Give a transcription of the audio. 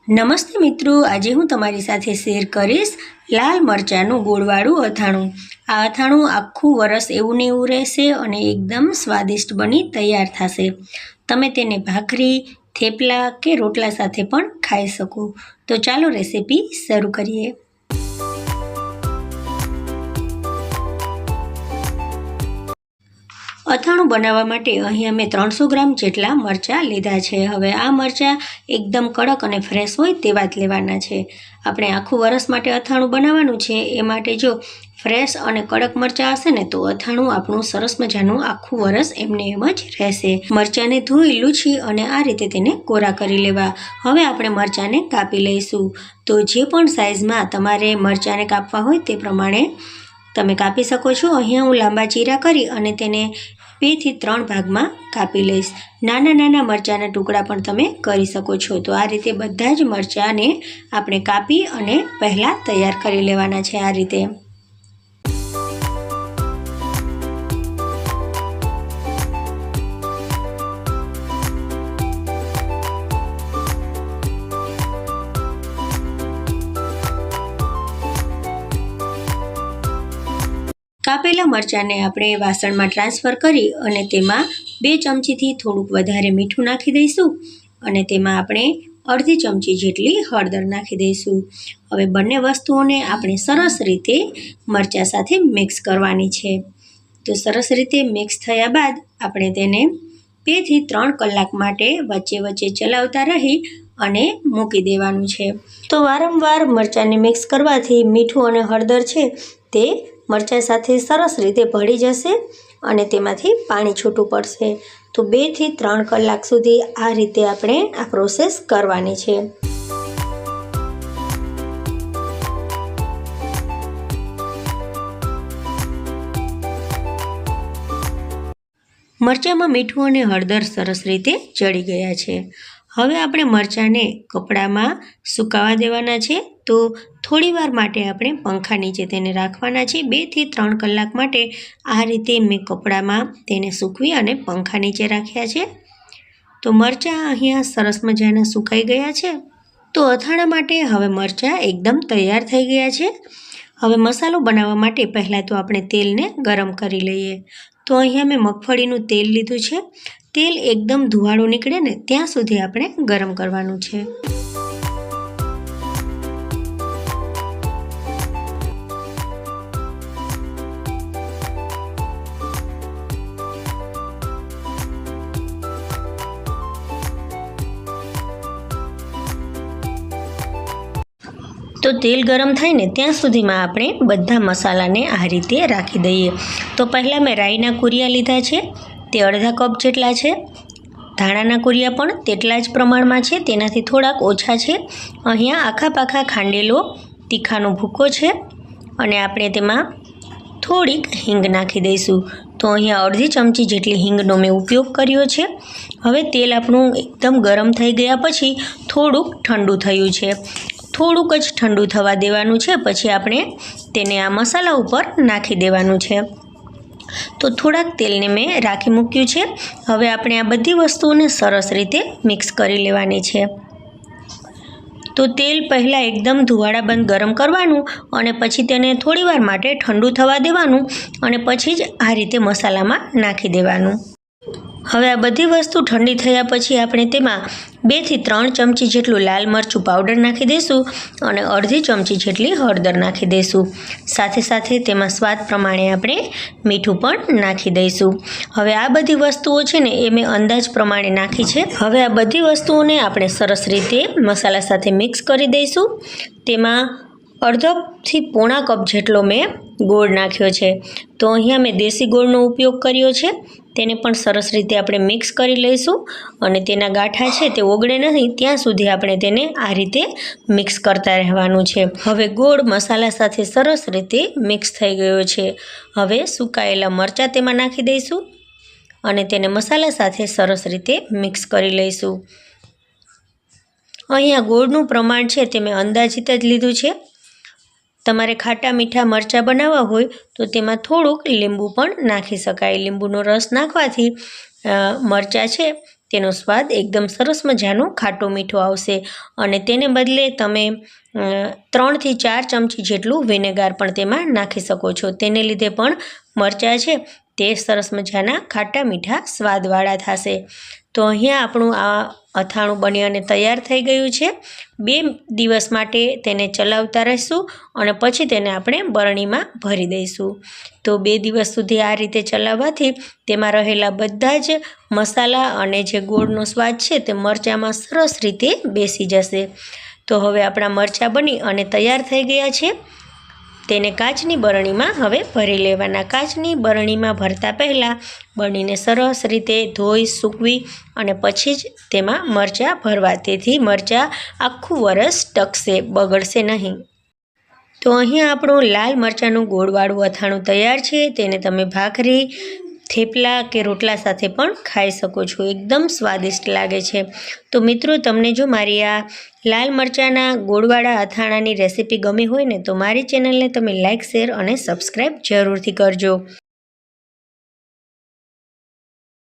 નમસ્તે મિત્રો, આજે હું તમારી સાથે શેર કરીશ લાલ મરચાંનું ગોળવાળું અથાણું। આ અથાણું આખું વરસ એવું ને એવું રહેશે અને એકદમ સ્વાદિષ્ટ બની તૈયાર થશે। તમે તેને ભાખરી, થેપલા કે રોટલા સાથે પણ ખાઈ શકો। તો ચાલો રેસીપી શરૂ કરીએ। અથાણું બનાવવા માટે અહીં અમે 300 ગ્રામ જેટલા મરચાં લીધા છે। હવે આ મરચાં એકદમ કડક અને ફ્રેશ હોય તેવા જ લેવાના છે। આપણે આખું વરસ માટે અથાણું બનાવવાનું છે, એ માટે જો ફ્રેશ અને કડક મરચાં હશે ને તો અથાણું આપણું સરસ મજાનું આખું વરસ એમને એમ જ રહેશે। મરચાંને ધોઈ લૂછી અને આ રીતે તેને કોરા કરી લેવા। હવે આપણે મરચાંને કાપી લઈશું। તો જે પણ સાઇઝમાં તમારે મરચાંને કાપવા હોય તે પ્રમાણે તમે કાપી શકો છો। અહીંયા હું લાંબા ચીરા કરી અને તેને 2 થી 3 ભાગમાં કાપી લઈશ। નાના નાના મરચાંના ટુકડા પણ તમે કરી શકો છો। તો આ રીતે બધા જ મરચાંને આપણે કાપી અને પહેલાં તૈયાર કરી લેવાના છે આ રીતે। કાપેલા મરચાંને આપણે વાસણમાં ટ્રાન્સફર કરી અને તેમાં 2 ચમચીથી થોડુંક વધારે મીઠું નાખી દઈશું અને તેમાં આપણે અડધી ચમચી જેટલી હળદર નાખી દઈશું। હવે બંને વસ્તુઓને આપણે સરસ રીતે મરચાં સાથે મિક્સ કરવાની છે। તો સરસ રીતે મિક્સ થયા બાદ આપણે તેને 2 થી 3 કલાક માટે વચ્ચે વચ્ચે ચલાવતા રહી અને મૂકી દેવાનું છે। તો વારંવાર મરચાંને મિક્સ કરવાથી મીઠું અને હળદર છે તે મરચાં સાથે સરસ રીતે ભળી જશે અને તેમાંથી પાણી છૂટું પડશે। તો 2 થી 3 કલાક સુધી આ રીતે આપણે આ પ્રોસેસ કરવાની છે। મરચાંમાં મીઠું અને હળદર સરસ રીતે ચડી ગયા છે। હવે આપણે મરચાંને કપડામાં સુકાવા દેવાના છે। તો થોડીવાર માટે આપણે પંખા નીચે તેને રાખવાના છે। 2 થી 3 કલાક માટે આ રીતે મેં કપડામાં તેને સૂકવી અને પંખા નીચે રાખ્યા છે। તો મરચાં અહીંયા સરસ મજાના સુકાઈ ગયા છે। તો અથાણા માટે હવે મરચાં એકદમ તૈયાર થઈ ગયા છે। હવે મસાલો બનાવવા માટે પહેલાં તો આપણે તેલને ગરમ કરી લઈએ। તો અહીંયા મેં મગફળીનું તેલ લીધું છે। તેલ એકદમ ધુવાળું નીકળે ને ત્યાં સુધી આપણે ગરમ કરવાનું છે। તો તેલ ગરમ થાય ને ત્યાં સુધીમાં આપણે બધા મસાલાને આ રીતે રાખી દઈએ। તો પહેલાં મેં રાઈના કુરિયા લીધા છે, તે અડધા કપ જેટલા છે। ધાણાના કુરિયા પણ તેટલા જ પ્રમાણમાં છે, તેનાથી થોડાક ઓછા છે। અહીંયા આખા પાખા ખાંડેલો તીખાનો ભૂકો છે અને આપણે તેમાં થોડીક હિંગ નાખી દઈશું। તો અહીંયા અડધી ચમચી જેટલી હિંગનો મેં ઉપયોગ કર્યો છે। હવે તેલ આપણું એકદમ ગરમ થઈ ગયા પછી થોડુંક ઠંડુ થયું છે, થોડુંક જ ઠંડુ થવા દેવાનું છે। પછી આપણે તેને આ મસાલા ઉપર નાખી દેવાનું છે। તો થોડાક તેલને મેં રાખી મૂક્યું છે। હવે આપણે આ બધી વસ્તુઓને સરસ રીતે મિક્સ કરી લેવાની છે। તો તેલ પહેલાં એકદમ ધુવાળા બંધ ગરમ કરવાનું અને પછી તેને થોડીવાર માટે ઠંડુ થવા દેવાનું અને પછી જ આ રીતે મસાલામાં નાખી દેવાનું। હવે આ બધી વસ્તુ ઠંડી થયા પછી આપણે તેમાં 2 થી 3 ચમચી જેટલું લાલ મરચું પાવડર નાખી દઈશું અને અડધી ચમચી જેટલી હળદર નાખી દઈશું। સાથે સાથે તેમાં સ્વાદ પ્રમાણે આપણે મીઠું પણ નાખી દઈશું। હવે આ બધી વસ્તુઓ છે ને એ મેં અંદાજ પ્રમાણે નાખી છે। હવે આ બધી વસ્તુઓને આપણે સરસ રીતે મસાલા સાથે મિક્સ કરી દઈશું। તેમાં અડધોથી પોણા કપ જેટલો મેં ગોળ નાખ્યો છે। તો અહીંયા મેં દેશી ગોળનો ઉપયોગ કર્યો છે। તેને પણ સરસ રીતે આપણે મિક્સ કરી લઈશું અને તેના ગાંઠા છે તે ઓગળે નહીં ત્યાં સુધી આપણે તેને આ રીતે મિક્સ કરતા રહેવાનું છે। હવે ગોળ મસાલા સાથે સરસ રીતે મિક્સ થઈ ગયો છે। હવે સુકાયેલા મરચાં તેમાં નાખી દઈશું અને તેને મસાલા સાથે સરસ રીતે મિક્સ કરી લઈશું। અહીંયા ગોળનું પ્રમાણ છે તે મેં અંદાજિત જ લીધું છે। તમારે ખાટા મીઠા મરચાં બનાવવા હોય તો તેમાં થોડુંક લીંબુ પણ નાખી શકાય। લીંબુનો રસ નાખવાથી મરચાં છે તેનો સ્વાદ એકદમ સરસ મજાનો ખાટો મીઠો આવશે. અને તેને બદલે તમે 3 થી 4 ચમચી જેટલું વિનેગાર પણ તેમાં નાખી શકો છો. તેને લીધે પણ મરચાં છે તે સરસ મજાના ખાટા મીઠા સ્વાદવાળા થશે. તો અહીંયા આપણું આ અથાણું બની અને તૈયાર થઈ ગયું છે. 2 દિવસ માટે તેને ચલાવતા રહીશું અને પછી તેને આપણે બરણીમાં ભરી દઈશું. તો 2 દિવસ સુધી આ રીતે ચલાવવાથી તેમાં રહેલા બધા જ મસાલા અને જે ગોળનો સ્વાદ છે તે મરચાંમાં સરસ રીતે બેસી જશે. તો હવે આપણા મરચાં બની અને તૈયાર થઈ ગયા છે. તેને કાચની બરણીમાં હવે ભરી લેવાના. કાચની બરણીમાં ભરતા પહેલાં બરણીને સરસ રીતે ધોઈ સૂકવી અને પછી જ તેમાં મરચાં ભરવા. તેથી મરચાં આખું વરસ ટકશે, બગડશે નહીં. તો અહીંયા આપણું લાલ મરચાંનું ગોળવાળું અથાણું તૈયાર છે. તેને તમે ભાખરી, થેપલા કે રોટલા સાથે પણ ખાઈ શકો છો. એકદમ સ્વાદિષ્ટ લાગે છે. તો મિત્રો, તમને જો મારી આ લાલ મરચાંના ગોળવાળા અથાણાની રેસીપી ગમી હોય ને તો મારી ચેનલને તમે લાઇક, શેર અને સબસ્ક્રાઈબ જરૂરથી કરજો.